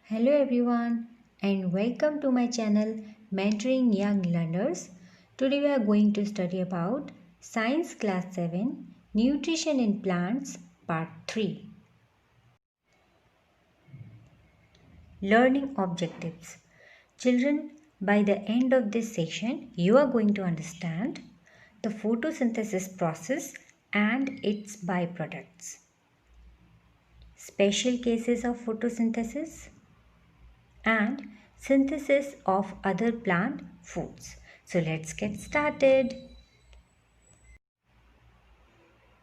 Hello everyone and welcome to my channel Mentoring Young Learners. Today we are going to study about Science Class 7 Nutrition in Plants Part 3. Learning Objectives. Children, by the end of this session you are going to understand the photosynthesis process and its byproducts. Special cases of photosynthesis and synthesis of other plant foods. So let's get started.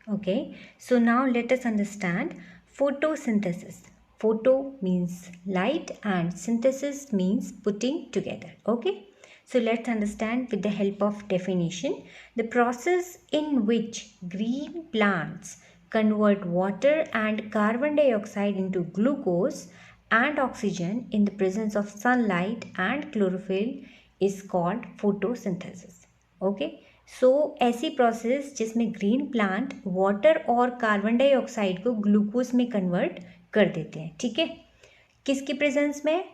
Okay, so now let us understand photosynthesis. Photo means light and synthesis means putting together. Okay, so let's understand with the help of definition the process in which green plants convert water and carbon dioxide into glucose and oxygen in the presence of sunlight and chlorophyll is called photosynthesis. Okay so ऐसी process जिसमें green plant water और carbon dioxide को glucose में convert कर देते हैं. ठीक है, किसकी प्रेजेंस में?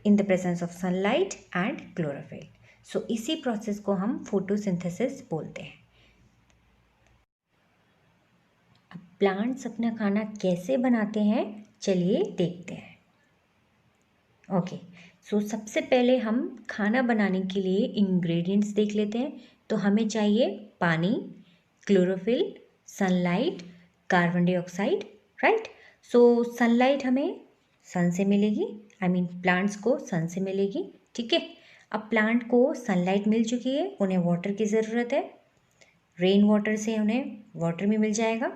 In the presence of sunlight and chlorophyll. So इसी प्रोसेस को हम फोटोसिंथेसिस बोलते हैं. अब प्लांट्स अपना खाना कैसे बनाते हैं चलिए देखते हैं. ओके सो सबसे पहले हम खाना बनाने के लिए इंग्रेडिएंट्स देख लेते हैं. तो हमें चाहिए पानी, chlorophyll, sunlight, carbon dioxide. Right, so sunlight हमें सन से मिलेगी, आई मीन प्लांट्स को सन से मिलेगी. ठीक है, अब प्लांट को सनलाइट मिल चुकी है, उन्हें वाटर की ज़रूरत है. रेन वाटर से उन्हें वाटर भी मिल जाएगा.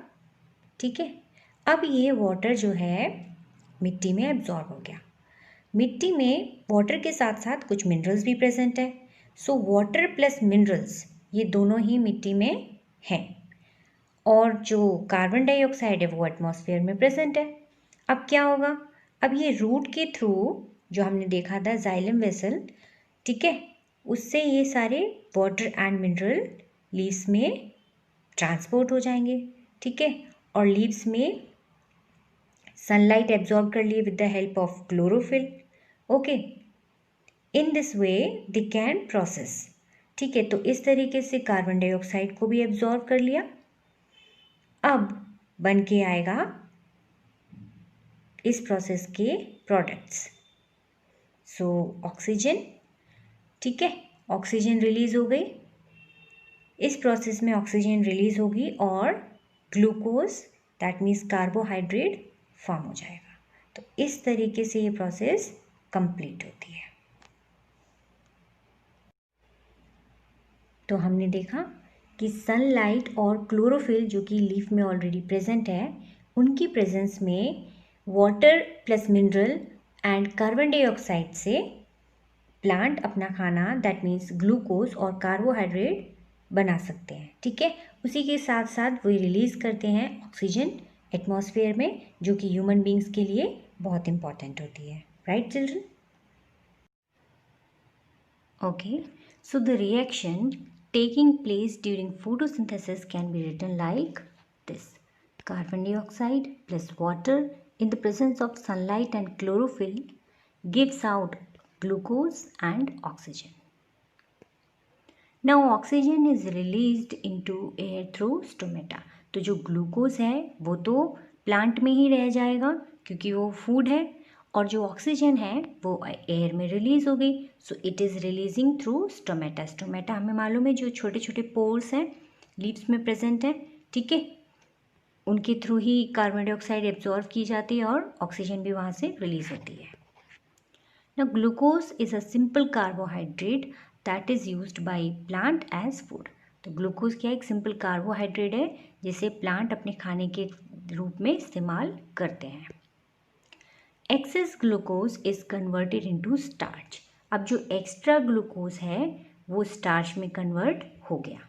ठीक है, अब ये वाटर जो है मिट्टी में एब्जॉर्ब हो गया. मिट्टी में वाटर के साथ साथ कुछ मिनरल्स भी प्रेजेंट है. सो वाटर प्लस मिनरल्स ये दोनों ही मिट्टी में हैं और जो कार्बन डाइऑक्साइड है वो एटमॉस्फेयर में प्रेजेंट है. अब क्या होगा? अब ये रूट के थ्रू जो हमने देखा था जाइलम वेसल, ठीक है, उससे ये सारे वाटर एंड मिनरल लीव्स में ट्रांसपोर्ट हो जाएंगे. ठीक है, और लीव्स में सनलाइट एब्जॉर्ब कर लिए with the help of chlorophyll. Okay, in this way they can process. ठीक है, तो इस तरीके से कार्बन डाइऑक्साइड को भी एब्जॉर्ब कर लिया. अब बन के आएगा इस प्रोसेस के प्रोडक्ट्स. So oxygen. ठीक है, ऑक्सीजन रिलीज हो गई. इस प्रोसेस में ऑक्सीजन रिलीज होगी और glucose that means carbohydrate form हो जाएगा. तो इस तरीके से ये प्रोसेस कंप्लीट होती है. तो हमने देखा कि सनलाइट और क्लोरोफिल जो कि लीफ में ऑलरेडी प्रेजेंट है, उनकी प्रेजेंस में water plus mineral and carbon dioxide से प्लांट अपना खाना दैट मीन्स ग्लूकोज और कार्बोहाइड्रेट बना सकते हैं. ठीक है, उसी के साथ साथ वो रिलीज़ करते हैं ऑक्सीजन एटमॉस्फेयर में, जो कि ह्यूमन बींग्स के लिए बहुत इंपॉर्टेंट होती है. Right children? Okay, so the reaction taking place during photosynthesis can be written like this: carbon dioxide plus water in the presence of sunlight and chlorophyll gives out glucose and oxygen. Now oxygen is released into air through stomata. तो जो glucose है वो तो plant में ही रह जाएगा क्योंकि वो फूड है, और जो ऑक्सीजन है वो एयर में रिलीज हो गई. So it is releasing through stomata. Stomata हमें मालूम है जो छोटे छोटे पोर्स हैं लीव्स में प्रेजेंट हैं. ठीक है, उनके थ्रू ही कार्बन डाइऑक्साइड एब्जॉर्व की जाती है और ऑक्सीजन भी वहाँ से रिलीज होती है. Now glucose is a simple carbohydrate that is used by plant as food. तो ग्लूकोज क्या एक सिंपल कार्बोहाइड्रेट है जिसे प्लांट अपने खाने के रूप में इस्तेमाल करते हैं. Access glucose is converted into starch. अब जो एक्स्ट्रा ग्लूकोज है वो स्टार्च में कन्वर्ट हो गया.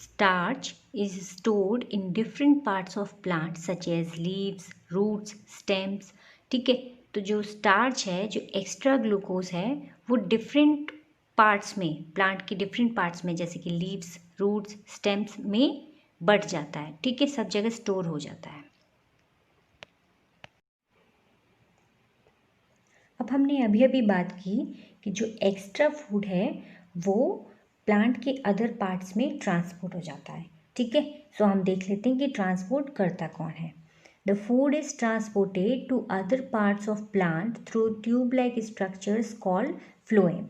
Starch is stored in different parts of plants such as leaves, roots, stems. ठीक है, तो जो स्टार्च है, जो एक्स्ट्रा ग्लूकोज है, वो डिफरेंट पार्ट्स में, प्लांट के डिफरेंट पार्ट्स में जैसे कि लीव्स, रूट्स, स्टेम्स में बढ़ जाता है. ठीक है, सब जगह स्टोर हो जाता है. अब हमने अभी अभी बात की कि जो एक्स्ट्रा फूड है वो प्लांट के अदर पार्ट्स में ट्रांसपोर्ट हो जाता है, ठीक है। सो हम देख लेते हैं कि ट्रांसपोर्ट करता कौन है। The food is transported to other parts of plant through tube like structures called phloem.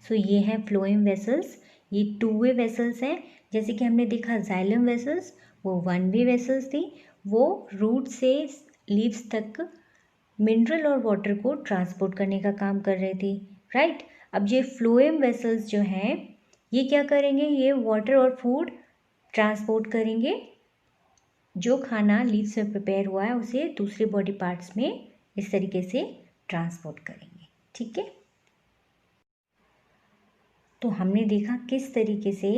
So ये हैं फ्लोएम वेसल्स, ये टू वे वेसल्स हैं। जैसे कि हमने देखा जाइलम वेसल्स वो वन वे वेसल्स थी, वो रूट से लीव्स तक मिनरल और वाटर को ट्रांसपोर्ट करने का काम कर रहे थे, राइट। अब ये फ्लोएम वेसल्स जो हैं ये क्या करेंगे, ये वाटर और फूड ट्रांसपोर्ट करेंगे। जो खाना लीव्स में प्रिपेयर हुआ है उसे दूसरे बॉडी पार्ट्स में इस तरीके से ट्रांसपोर्ट करेंगे, ठीक है। तो हमने देखा किस तरीके से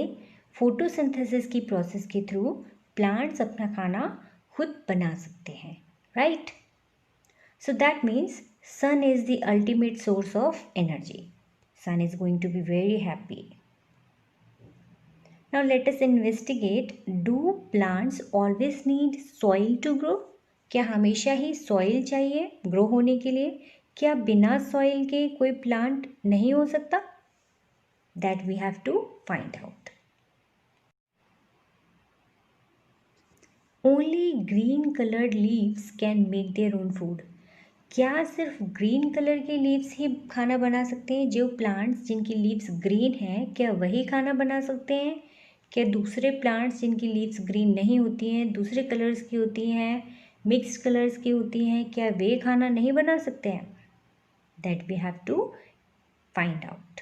फोटोसिंथेसिस की प्रोसेस के थ्रू प्लांट्स अपना खाना खुद बना सकते हैं, right. So that means sun is the ultimate source of energy. Sun is going to be very happy. Now let us investigate, do plants always need soil to grow? क्या हमेशा ही soil चाहिए grow होने के लिए? क्या बिना soil के कोई प्लांट नहीं हो सकता? That we have to find out. Only green colored leaves can make their own food. क्या सिर्फ ग्रीन कलर के लीव्स ही खाना बना सकते हैं? जो प्लांट्स जिनकी लीव्स ग्रीन हैं क्या वही खाना बना सकते हैं? क्या दूसरे प्लांट्स जिनकी लीव्स ग्रीन नहीं होती हैं, दूसरे कलर्स की होती हैं, मिक्स्ड कलर्स की होती हैं, क्या वे खाना नहीं बना सकते हैं? That we have to find out.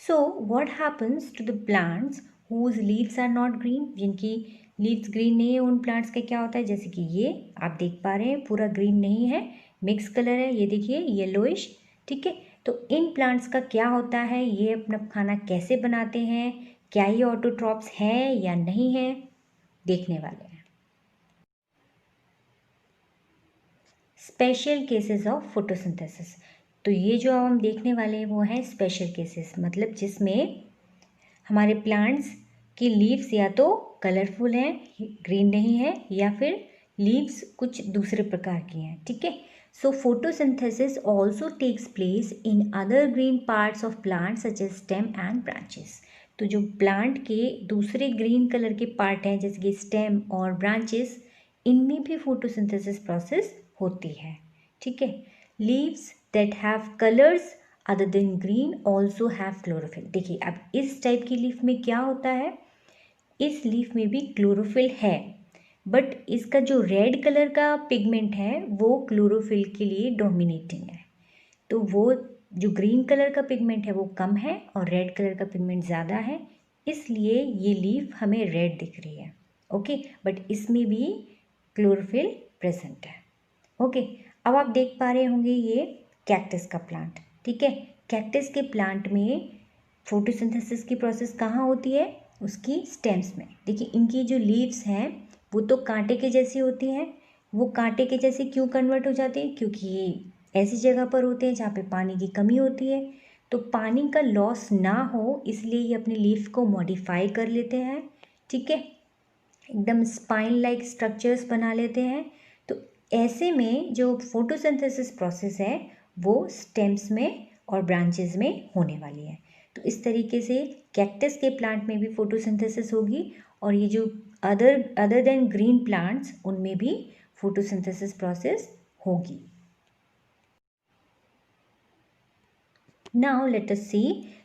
So what happens to the plants whose leaves are not green? जिनकी लीव्स ग्रीन नहीं है उन प्लांट्स का क्या होता है? जैसे कि ये आप देख पा रहे हैं पूरा ग्रीन नहीं है, मिक्स कलर है, ये देखिए येलोइश, ठीक है। तो इन प्लांट्स का क्या होता है, ये अपना खाना कैसे बनाते हैं, क्या ये ऑटोट्रॉप्स हैं या नहीं है, देखने वाले हैं। स्पेशल केसेस ऑफ फोटोसिंथेसिस, तो ये जो हम देखने वाले हैं वो हैं स्पेशल केसेस, मतलब जिसमें हमारे प्लांट्स की लीव्स या तो कलरफुल हैं, ग्रीन नहीं है, या फिर लीव्स कुछ दूसरे प्रकार की हैं, ठीक है। So photosynthesis also takes place in other green parts of plant such as stem and branches. तो जो प्लांट के दूसरे ग्रीन कलर के पार्ट हैं जैसे कि स्टेम और ब्रांचेस, इनमें भी फोटोसिंथेसिस प्रोसेस होती है, ठीक है। Leaves that have colours other than green also have chlorophyll. देखिए अब इस टाइप की लीफ में क्या होता है, इस लीफ में भी क्लोरोफिल है, बट इसका जो रेड कलर का पिगमेंट है वो क्लोरोफिल के लिए डोमिनेटिंग है। तो वो जो ग्रीन कलर का पिगमेंट है वो कम है और रेड कलर का पिगमेंट ज़्यादा है, इसलिए ये लीफ हमें रेड दिख रही है, ओके। बट इसमें भी क्लोरोफिल प्रेजेंट है, ओके। अब आप देख पा रहे होंगे ये कैक्टस का प्लांट, ठीक है। कैक्टस के प्लांट में फोटोसिंथेसिस की प्रोसेस कहाँ होती है, उसकी स्टेम्स में। देखिए इनकी जो लीव्स हैं वो तो कांटे के जैसी होती हैं, वो कांटे के जैसे क्यों कन्वर्ट हो जाती है, क्योंकि ये ऐसी जगह पर होते हैं जहाँ पे पानी की कमी होती है, तो पानी का लॉस ना हो इसलिए ये अपने लीफ को मॉडिफाई कर लेते हैं, ठीक है, एकदम स्पाइन लाइक स्ट्रक्चर्स बना लेते हैं। तो ऐसे में जो फोटोसिंथेसिस प्रोसेस है वो स्टेम्स में और ब्रांचेस में होने वाली है। तो इस तरीके से कैक्टस के प्लांट में भी फोटोसिंथेसिस होगी और ये जो अदर देन ग्रीन प्लांट्स उनमें भी फोटोसिंथेसिस प्रोसेस होगी। Now let us see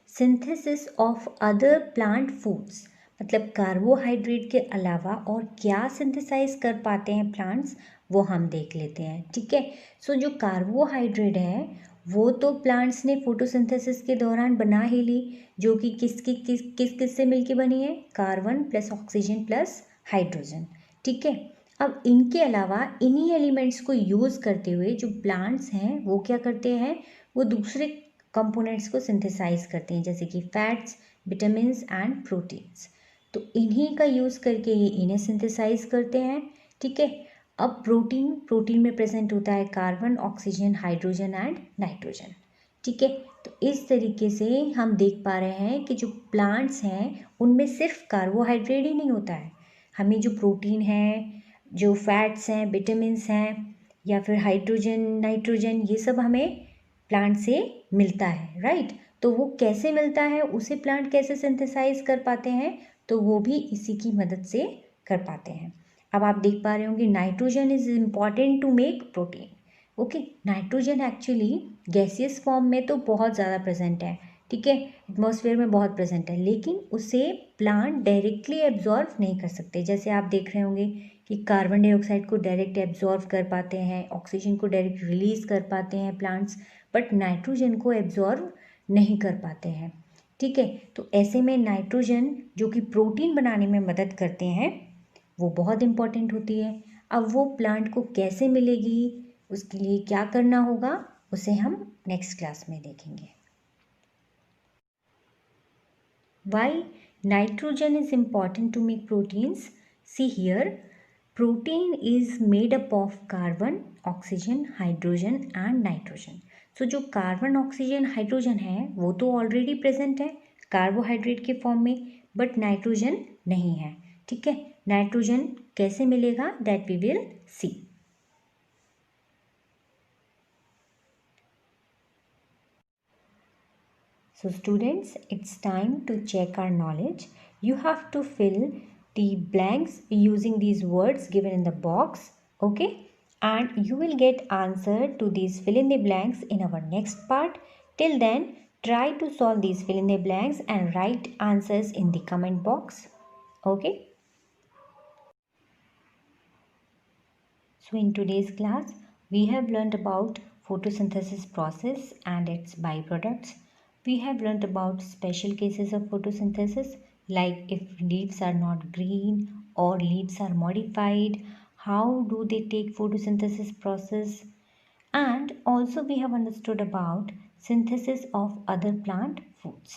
synthesis of other plant foods, मतलब कार्बोहाइड्रेट के अलावा और क्या सिंथेसाइज कर पाते हैं प्लांट्स वो हम देख लेते हैं, ठीक है। सो जो कार्बोहाइड्रेट है वो तो प्लांट्स ने फोटोसिंथेसिस के दौरान बना ही ली, जो कि किस किस से मिलके बनी है, carbon plus oxygen plus hydrogen, ठीक है। अब इनके अलावा इन्हीं एलिमेंट्स को यूज़ करते हुए जो प्लांट्स हैं वो क्या करते हैं, वो दूसरे कंपोनेंट्स को सिंथेसाइज करते हैं जैसे कि फैट्स, विटामिन्स एंड प्रोटीन्स। तो इन्हीं का यूज़ करके ये इन्हें सिंथेसाइज करते हैं, ठीक है। अब प्रोटीन में प्रेजेंट होता है carbon, oxygen, hydrogen and nitrogen, ठीक है। तो इस तरीके से हम देख पा रहे हैं कि जो प्लांट्स हैं उनमें सिर्फ कार्बोहाइड्रेट ही नहीं होता है, हमें जो प्रोटीन है, जो फैट्स हैं, विटामिन्स हैं या फिर हाइड्रोजन, नाइट्रोजन, ये सब हमें प्लांट से मिलता है, राइट। तो वो कैसे मिलता है, उसे प्लांट कैसे सिंथेसाइज कर पाते हैं, तो वो भी इसी की मदद से कर पाते हैं। अब आप देख पा रहे होंगे nitrogen is important to make protein. Okay, nitrogen actually gaseous form में तो बहुत ज़्यादा प्रेजेंट है, ठीक है, एटमॉस्फेयर में बहुत प्रेजेंट है, लेकिन उसे प्लांट डायरेक्टली एब्जॉर्व नहीं कर सकते। जैसे आप देख रहे होंगे कि कार्बन डाइऑक्साइड को डायरेक्ट एब्जॉर्व कर पाते हैं, ऑक्सीजन को डायरेक्ट रिलीज कर पाते हैं प्लांट्स, बट नाइट्रोजन को एब्जॉर्व नहीं कर पाते हैं, ठीक है। तो ऐसे में नाइट्रोजन जो कि प्रोटीन बनाने में मदद करते हैं वो बहुत इम्पॉर्टेंट होती है। अब वो प्लांट को कैसे मिलेगी, उसके लिए क्या करना होगा, उसे हम नेक्स्ट क्लास में देखेंगे। Why nitrogen is important to make proteins? See here, protein is made up of carbon, oxygen, hydrogen and nitrogen. So जो कार्बन, ऑक्सीजन, हाइड्रोजन है वो तो ऑलरेडी प्रेजेंट है कार्बोहाइड्रेट के फॉर्म में, बट नाइट्रोजन नहीं है, ठीक है। नाइट्रोजन कैसे मिलेगा, that we will see. So students, it's time to check our knowledge. You have to fill the blanks using these words given in the box, okay? And you will get answer to these fill in the blanks in our next part. Till then, try to solve these fill in the blanks and write answers in the comment box, okay? So in today's class, we have learned about photosynthesis process and its byproducts. We have learned about special cases of photosynthesis, like if leaves are not green or leaves are modified, how do they take photosynthesis process? And also we have understood about synthesis of other plant foods.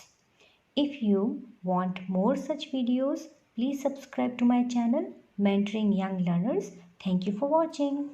If you want more such videos, please subscribe to my channel, Mentoring Young Learners. Thank you for watching.